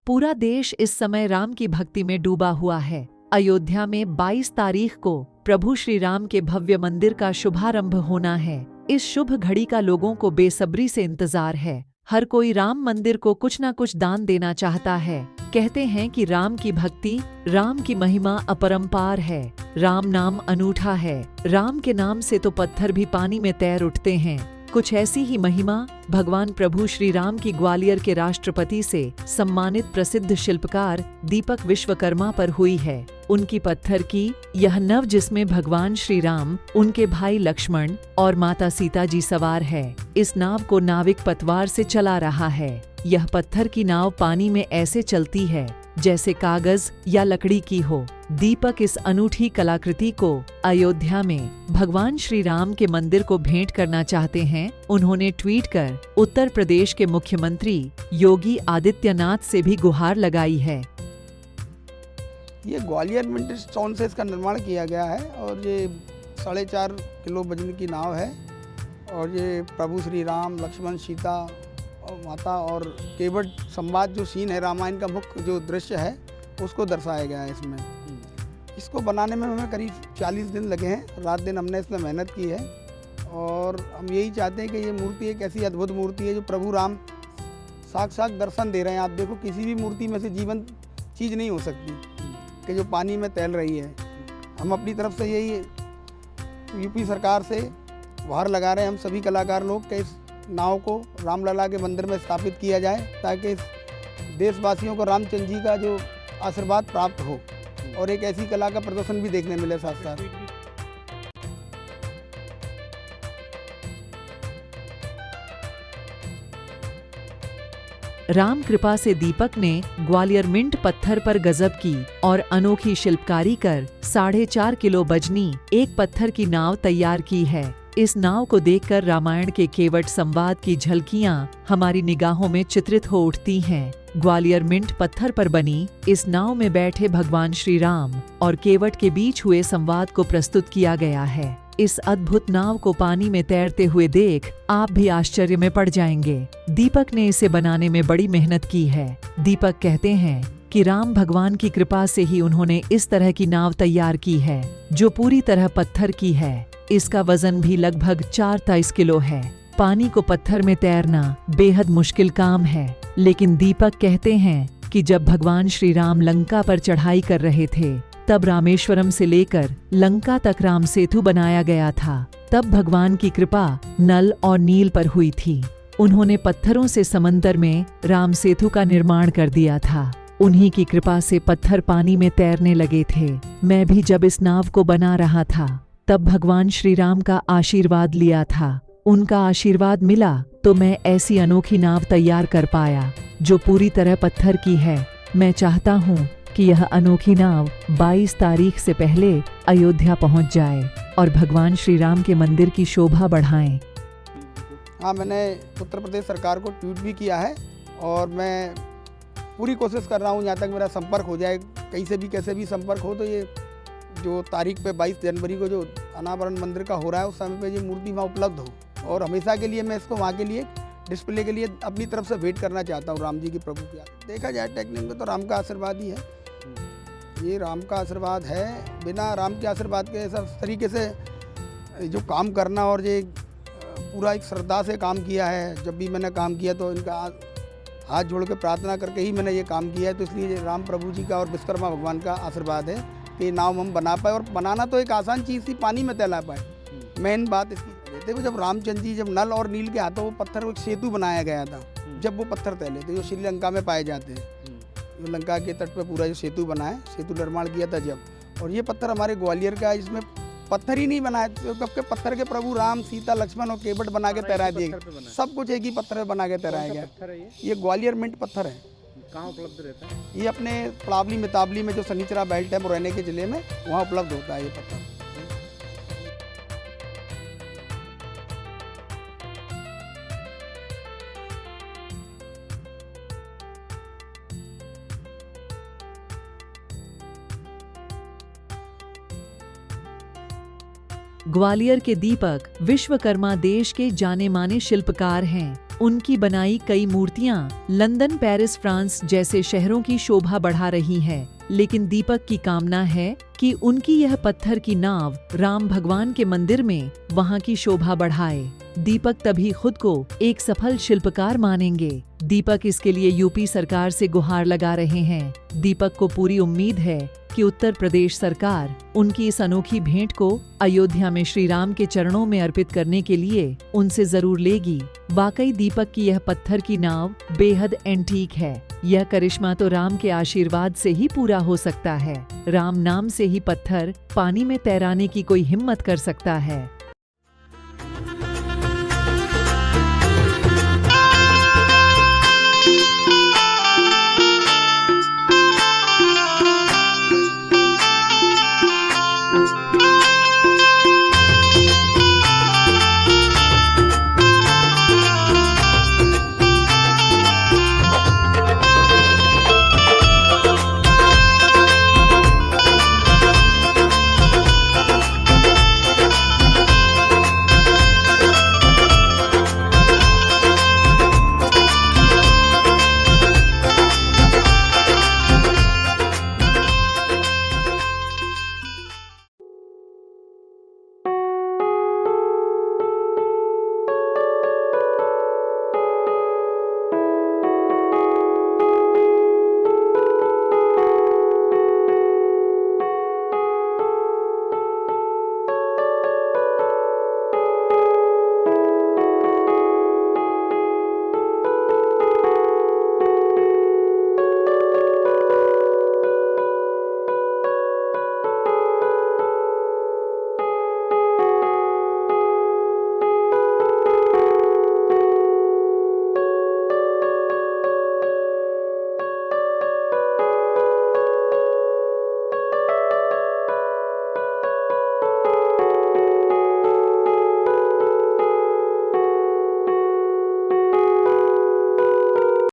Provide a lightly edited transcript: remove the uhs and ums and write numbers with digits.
पूरा देश इस समय राम की भक्ति में डूबा हुआ है। अयोध्या में 22 तारीख को प्रभु श्री राम के भव्य मंदिर का शुभारंभ होना है। इस शुभ घड़ी का लोगों को बेसब्री से इंतजार है। हर कोई राम मंदिर को कुछ न कुछ दान देना चाहता है। कहते हैं कि राम की भक्ति, राम की महिमा अपरंपार है। राम नाम अनूठा है। राम के नाम से तो पत्थर भी पानी में तैर उठते हैं। कुछ ऐसी ही महिमा भगवान प्रभु श्री राम की ग्वालियर के राष्ट्रपति से सम्मानित प्रसिद्ध शिल्पकार दीपक विश्वकर्मा पर हुई है। उनकी पत्थर की यह नव, जिसमें भगवान श्री राम, उनके भाई लक्ष्मण और माता सीता जी सवार है। इस नाव को नाविक पतवार से चला रहा है। यह पत्थर की नाव पानी में ऐसे चलती है जैसे कागज या लकड़ी की हो। दीपक इस अनूठी कलाकृति को अयोध्या में भगवान श्री राम के मंदिर को भेंट करना चाहते हैं। उन्होंने ट्वीट कर उत्तर प्रदेश के मुख्यमंत्री योगी आदित्यनाथ से भी गुहार लगाई है। ये ग्वालियर मिंट स्टोन से इसका निर्माण किया गया है और ये 4.5 किलो वजन की नाव है और ये प्रभु श्री राम, लक्ष्मण, सीता और माता और केवट संवाद जो सीन है, रामायण का मुख्य जो दृश्य है उसको दर्शाया गया है इसमें। इसको बनाने में हमें करीब 40 दिन लगे हैं। रात दिन हमने इसमें मेहनत की है और हम यही चाहते हैं कि ये मूर्ति एक ऐसी अद्भुत मूर्ति है जो प्रभु राम साक्षात दर्शन दे रहे हैं। आप देखो, किसी भी मूर्ति में से जीवंत चीज़ नहीं हो सकती कि जो पानी में तैर रही है। हम अपनी तरफ से यही यूपी सरकार से गुहार लगा रहे हैं, हम सभी कलाकार लोग, कि इस नाव को रामलला के मंदिर में स्थापित किया जाए ताकि इस देशवासियों को रामचंद्र जी का जो आशीर्वाद प्राप्त हो और एक ऐसी कला का प्रदर्शन भी देखने मिले साथ साथ। राम कृपा से दीपक ने ग्वालियर मिंट पत्थर पर गजब की और अनोखी शिल्पकारी कर 4.5 किलो वजनी एक पत्थर की नाव तैयार की है। इस नाव को देखकर रामायण के केवट संवाद की झलकियां हमारी निगाहों में चित्रित हो उठती हैं। ग्वालियर मिंट पत्थर पर बनी इस नाव में बैठे भगवान श्री राम और केवट के बीच हुए संवाद को प्रस्तुत किया गया है। इस अद्भुत नाव को पानी में तैरते हुए देख आप भी आश्चर्य में पड़ जाएंगे। दीपक ने इसे बनाने में बड़ी मेहनत की है। दीपक कहते हैं कि राम भगवान की कृपा से ही उन्होंने इस तरह की नाव तैयार की है जो पूरी तरह पत्थर की है। इसका वजन भी लगभग 4-23 किलो है। पानी को पत्थर में तैरना बेहद मुश्किल काम है, लेकिन दीपक कहते हैं कि जब भगवान श्री राम लंका पर चढ़ाई कर रहे थे तब रामेश्वरम से लेकर लंका तक राम सेतु बनाया गया था। तब भगवान की कृपा नल और नील पर हुई थी। उन्होंने पत्थरों से समंदर में राम सेतु का निर्माण कर दिया था। उन्हीं की कृपा से पत्थर पानी में तैरने लगे थे। मैं भी जब इस नाव को बना रहा था तब भगवान श्री राम का आशीर्वाद लिया था। उनका आशीर्वाद मिला तो मैं ऐसी अनोखी नाव तैयार कर पाया जो पूरी तरह पत्थर की है। मैं चाहता हूँ कि यह अनोखी नाव 22 तारीख से पहले अयोध्या पहुँच जाए और भगवान श्री राम के मंदिर की शोभा बढ़ाएं। हाँ, मैंने उत्तर प्रदेश सरकार को ट्वीट भी किया है और मैं पूरी कोशिश कर रहा हूँ जहाँ तक मेरा संपर्क हो जाए, कहीं से भी कैसे भी संपर्क हो, तो ये जो तारीख पे 22 जनवरी को जो अनावरण मंदिर का हो रहा है उस समय पे ये मूर्ति वहाँ उपलब्ध हो और हमेशा के लिए मैं इसको वहाँ के लिए डिस्प्ले के लिए अपनी तरफ से भेंट करना चाहता हूँ राम जी की, प्रभु की। देखा जाए टेक्निक में तो राम का आशीर्वाद ही है। ये राम का आशीर्वाद है। बिना राम के आशीर्वाद के ऐसा तरीके से जो काम करना और ये पूरा एक श्रद्धा से काम किया है। जब भी मैंने काम किया तो इनका हाथ जोड़ के प्रार्थना करके ही मैंने ये काम किया है। तो इसलिए राम प्रभु जी का और विश्वकर्मा भगवान का आशीर्वाद है कि नाव हम बना पाए। और बनाना तो एक आसान चीज़ थी, पानी में तैला पाए। मेन बात इसकी देखो, जब रामचंद्र जी, जब नल और नील के हाथों वो पत्थर, वो एक सेतु बनाया गया था, जब वो पत्थर तैले थे जो श्रीलंका में पाए जाते हैं, जो लंका के तट पे पूरा जो सेतु बना है, सेतु निर्माण किया था जब। और ये पत्थर हमारे ग्वालियर का, इसमें पत्थर ही नहीं बनाए, तो पत्थर के प्रभु राम, सीता, लक्ष्मण और केवट बना के तैरा दिए। सब कुछ एक ही पत्थर में बना के तैराया गया। ये ग्वालियर मिंट पत्थर है। कहाँ उपलब्ध रहता है? ये अपने पलावली मितावली में जो सनीचरा बेल्ट है मुरैना के जिले में, वहाँ उपलब्ध होता है ये पत्थर। ग्वालियर के दीपक विश्वकर्मा देश के जाने माने शिल्पकार हैं। उनकी बनाई कई मूर्तियां लंदन, पेरिस, फ्रांस जैसे शहरों की शोभा बढ़ा रही है। लेकिन दीपक की कामना है कि उनकी यह पत्थर की नाव राम भगवान के मंदिर में वहां की शोभा बढ़ाए। दीपक तभी खुद को एक सफल शिल्पकार मानेंगे। दीपक इसके लिए यूपी सरकार से गुहार लगा रहे हैं। दीपक को पूरी उम्मीद है कि उत्तर प्रदेश सरकार उनकी इस अनोखी भेंट को अयोध्या में श्री राम के चरणों में अर्पित करने के लिए उनसे जरूर लेगी। वाकई दीपक की यह पत्थर की नाव बेहद एंटीक है। यह करिश्मा तो राम के आशीर्वाद से ही पूरा हो सकता है। राम नाम से ही पत्थर पानी में तैराने की कोई हिम्मत कर सकता है।